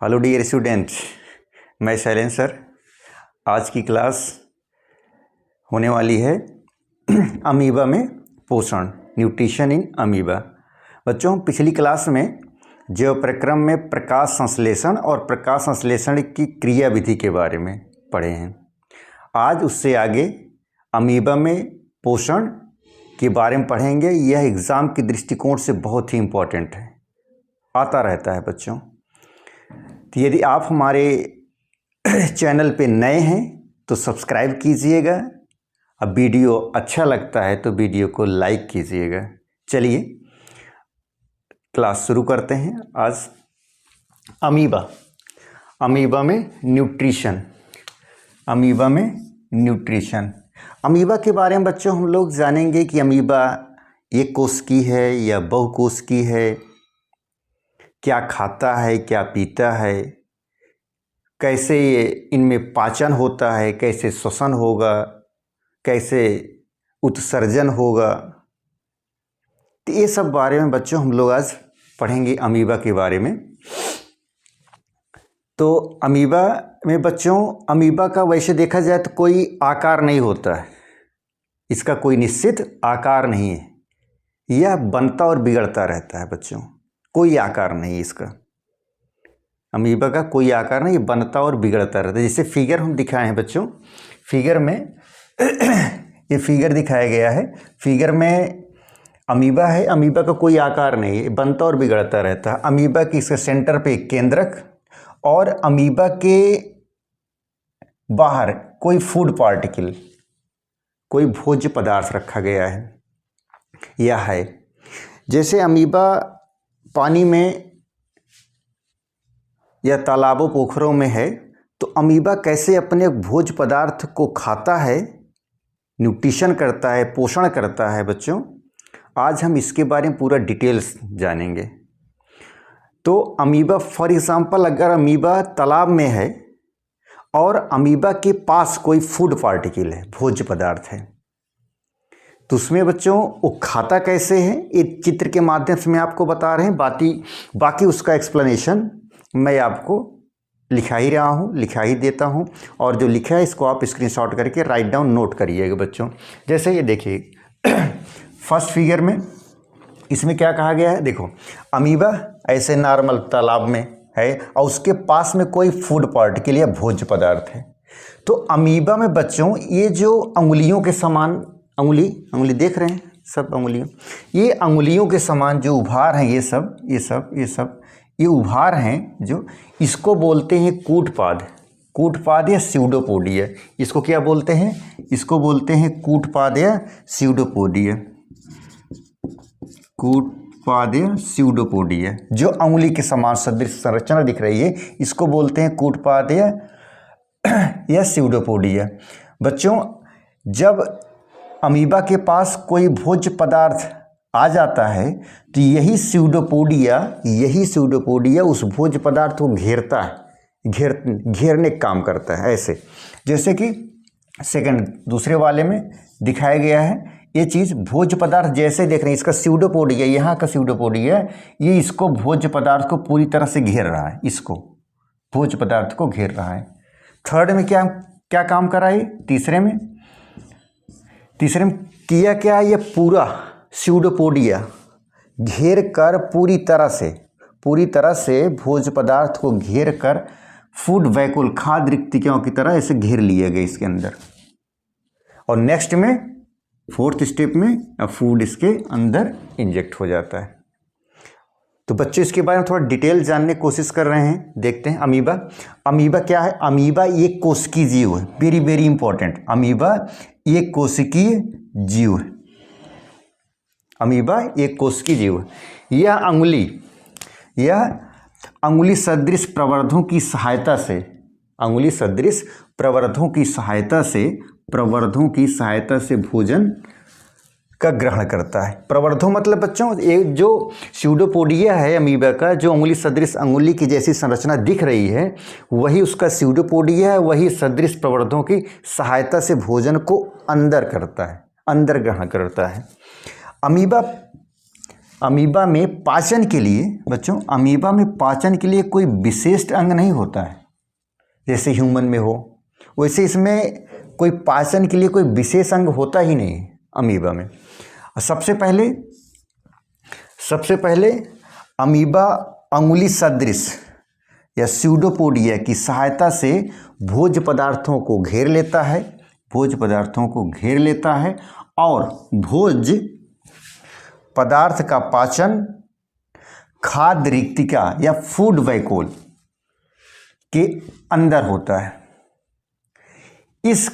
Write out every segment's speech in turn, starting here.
Hello dear students, मैं Shailendra sir. आज की क्लास होने वाली है अमीबा में पोषण, न्यूट्रिशन इन अमीबा। बच्चों, हम पिछली क्लास में जैव प्रक्रम में प्रकाश संश्लेषण और प्रकाश संश्लेषण की क्रिया विधि के बारे में पढ़े हैं। आज उससे आगे अमीबा में पोषण के बारे में पढ़ेंगे। यह एग्ज़ाम के दृष्टिकोण से बहुत ही इम्पोर्टेंट है, आता रहता है बच्चों। तो यदि आप हमारे चैनल पे नए हैं तो सब्सक्राइब कीजिएगा। अब वीडियो अच्छा लगता है तो वीडियो को लाइक कीजिएगा। चलिए क्लास शुरू करते हैं। आज अमीबा में न्यूट्रिशन। अमीबा के बारे में बच्चों हम लोग जानेंगे कि अमीबा एक कोश की है या बहुकोश की है, क्या खाता है, क्या पीता है, कैसे ये इनमें पाचन होता है, कैसे श्वसन होगा, कैसे उत्सर्जन होगा। तो ये सब बारे में बच्चों हम लोग आज पढ़ेंगे अमीबा के बारे में। तो अमीबा में बच्चों, अमीबा का वैसे देखा जाए तो कोई आकार नहीं होता है, इसका कोई निश्चित आकार नहीं है। यह बनता और बिगड़ता रहता है बच्चों, कोई आकार नहीं इसका। अमीबा का कोई आकार नहीं, बनता और बिगड़ता रहता है। जैसे फिगर हम दिखाए हैं बच्चों, फिगर में ये फिगर दिखाया गया है। फिगर में अमीबा है, अमीबा का कोई आकार नहीं है, बनता और बिगड़ता रहता है। अमीबा की इसके सेंटर पे एक केंद्रक और अमीबा के बाहर कोई फूड पार्टिकल, कोई भोज्य पदार्थ रखा गया है। यह है जैसे अमीबा पानी में या तालाबों पोखरों में है, तो अमीबा कैसे अपने भोज्य पदार्थ को खाता है, न्यूट्रिशन करता है, पोषण करता है बच्चों, आज हम इसके बारे में पूरा डिटेल्स जानेंगे। तो अमीबा फॉर एग्जांपल, अगर अमीबा तालाब में है और अमीबा के पास कोई फूड पार्टिकल है, भोज्य पदार्थ है, तो उसमें बच्चों वो खाता कैसे है, ये चित्र के माध्यम से मैं आपको बता रहे हैं। बाकी उसका एक्सप्लेनेशन मैं आपको लिखा ही रहा हूँ, लिखा ही देता हूँ। और जो लिखा है इसको आप स्क्रीनशॉट करके राइट डाउन नोट करिएगा बच्चों। जैसे ये देखिए फर्स्ट फिगर में इसमें क्या कहा गया है, देखो अमीबा ऐसे नॉर्मल तालाब में है और उसके पास में कोई फूड पार्टिकल या भोज्य पदार्थ है। तो अमीबा में बच्चों ये जो अंगुलियों के समान, अंगुली देख रहे हैं सब अंगुलियों, ये अंगुलियों के समान जो उभार हैं, ये उभार हैं जो, इसको बोलते हैं कूटपाद या स्यूडोपोडिया। इसको क्या बोलते हैं, इसको बोलते हैं कूटपाद या स्यूडोपोडिया। जो अंगुली के समान सदृश संरचना दिख रही है, इसको बोलते हैं कूटपाद या स्यूडोपोडिया। बच्चों, जब अमीबा के पास कोई भोज्य पदार्थ आ जाता है तो यही स्यूडोपोडिया उस भोज्य पदार्थ को घेरता है, घेरने का काम करता है। ऐसे जैसे कि दूसरे वाले में दिखाया गया है, ये चीज़ भोज्य पदार्थ जैसे देख रहे हैं, इसका स्यूडोपोडिया, यहाँ का स्यूडोपोडिया, ये इसको भोज्य पदार्थ को पूरी तरह से घेर रहा है, इसको भोज्य पदार्थ को घेर रहा है। थर्ड में क्या काम कर रहा है, तीसरे में किया क्या, ये पूरा स्यूडोपोडिया घेर कर पूरी तरह से भोज्य पदार्थ को घेर कर फूड वैक्यूल, खाद्य रिक्तिकाओं की तरह ऐसे घेर लिया गया इसके अंदर। और नेक्स्ट में फोर्थ स्टेप में फूड इसके अंदर इंजेक्ट हो जाता है। तो बच्चे इसके बारे में थोड़ा डिटेल जानने की कोशिश कर रहे हैं। देखते हैं अमीबा क्या है। अमीबा एक कोशिकीय जीव है, वेरी वेरी इंपॉर्टेंट। अमीबा एक कोशिकीय जीव है। अमीबा एक कोशिकीय जीव है। यह अंगुली सदृश प्रवर्धों की सहायता से भोजन का ग्रहण करता है। प्रवर्धों मतलब बच्चों, एक जो स्यूडोपोडिया है अमीबा का, जो अंगुली सदृश, अंगुली की जैसी संरचना दिख रही है, वही उसका स्यूडोपोडिया है। वही सदृश प्रवर्धों की सहायता से भोजन को अंदर ग्रहण करता है। अमीबा में पाचन के लिए बच्चों, अमीबा में पाचन के लिए कोई विशेष अंग नहीं होता है जैसे ह्यूमन में हो, वैसे इसमें कोई पाचन के लिए कोई विशेष अंग होता ही नहीं है अमीबा में। सबसे पहले अमीबा अंगुली सदृश या स्यूडोपोडिया की सहायता से भोज्य पदार्थों को घेर लेता है और भोज्य पदार्थ का पाचन खाद्य रिक्तिका या फूड वैक्यूल के अंदर होता है। इस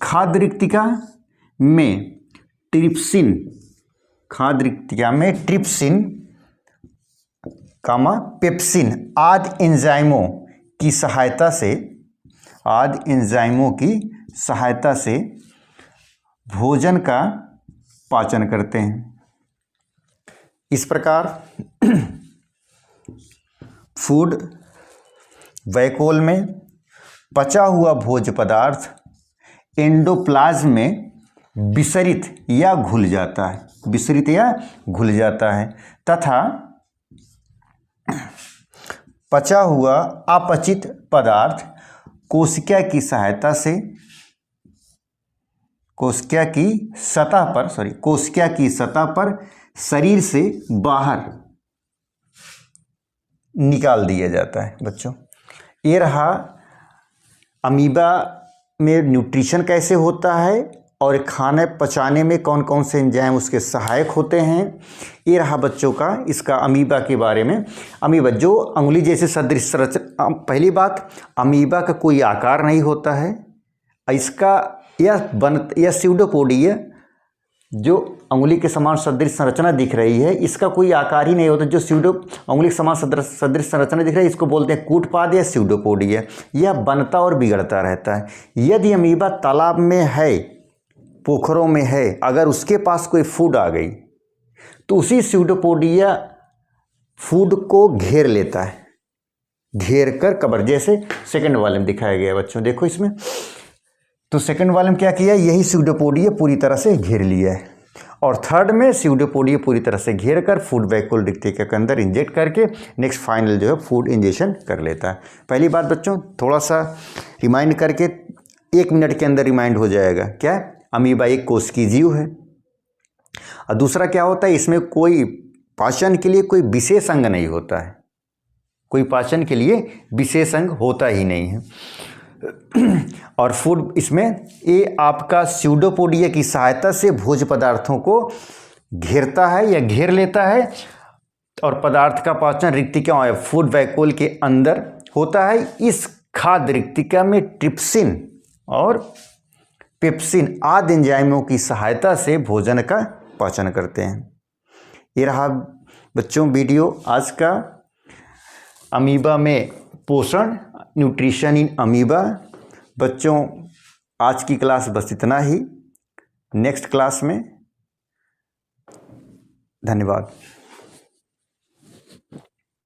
खाद्य रिक्तिका में ट्रिप्सिन, पेप्सिन आदि एंजाइमों की सहायता से भोजन का पाचन करते हैं। इस प्रकार फूड वैक्यूल में पचा हुआ भोज्य पदार्थ एंडोप्लाज्म में विसरित या घुल जाता है तथा पचा हुआ अपचित पदार्थ कोशिका की सतह पर शरीर से बाहर निकाल दिया जाता है। बच्चों, ये रहा अमीबा में न्यूट्रिशन कैसे होता है और खाना पचाने में कौन कौन से एंजाइम उसके सहायक होते हैं। ये रहा बच्चों का इसका अमीबा के बारे में। अमीबा जो अंगुली जैसे सदृश संरचना, पहली बात अमीबा का कोई आकार नहीं होता है। इसका यह स्यूडोपोडिया जो अंगुली के समान सदृश संरचना दिख रही है, इसका कोई आकार ही नहीं होता। जो अंगुली के समान सदृश संरचना दिख रही है इसको बोलते हैं कूटपाद या स्यूडोपोडिया। यह बनता और बिगड़ता रहता है। यदि अमीबा तालाब में है, पोखरों में है, अगर उसके पास कोई फूड आ गई तो उसी स्यूडोपोडिया फूड को घेर लेता है, घेर कर कवर, जैसे सेकंड वाले में दिखाया गया है बच्चों, देखो इसमें। तो सेकंड वाले में क्या किया, यही स्यूडोपोडिया पूरी तरह से घेर लिया है। और थर्ड में स्यूडोपोडिया पूरी तरह से घेर कर फूड वैक्यूल रिक्तिका के अंदर इंजेक्ट करके नेक्स्ट फाइनल जो है फूड इंजेक्शन कर लेता है। पहली बात बच्चों थोड़ा सा रिमाइंड करके 1 मिनट के अंदर रिमाइंड हो जाएगा। क्या, अमीबा एक कोशिकीय जीव है। और दूसरा क्या होता है, इसमें कोई पाचन के लिए कोई विशेष अंग नहीं होता है, कोई पाचन के लिए विशेष अंग होता ही नहीं है। और फूड इसमें ये आपका स्यूडोपोडिया की सहायता से भोज्य पदार्थों को घेरता है या घेर लेता है और पदार्थ का पाचन रिक्तिका या फूड वैक्यूल के अंदर होता है। इस खाद्य रिक्तिका में ट्रिप्सिन और पेप्सिन आदि एंजाइमों की सहायता से भोजन का पाचन करते हैं। ये रहा बच्चों वीडियो आज का अमीबा में पोषण, न्यूट्रिशन इन अमीबा। बच्चों आज की क्लास बस इतना ही। नेक्स्ट क्लास में धन्यवाद।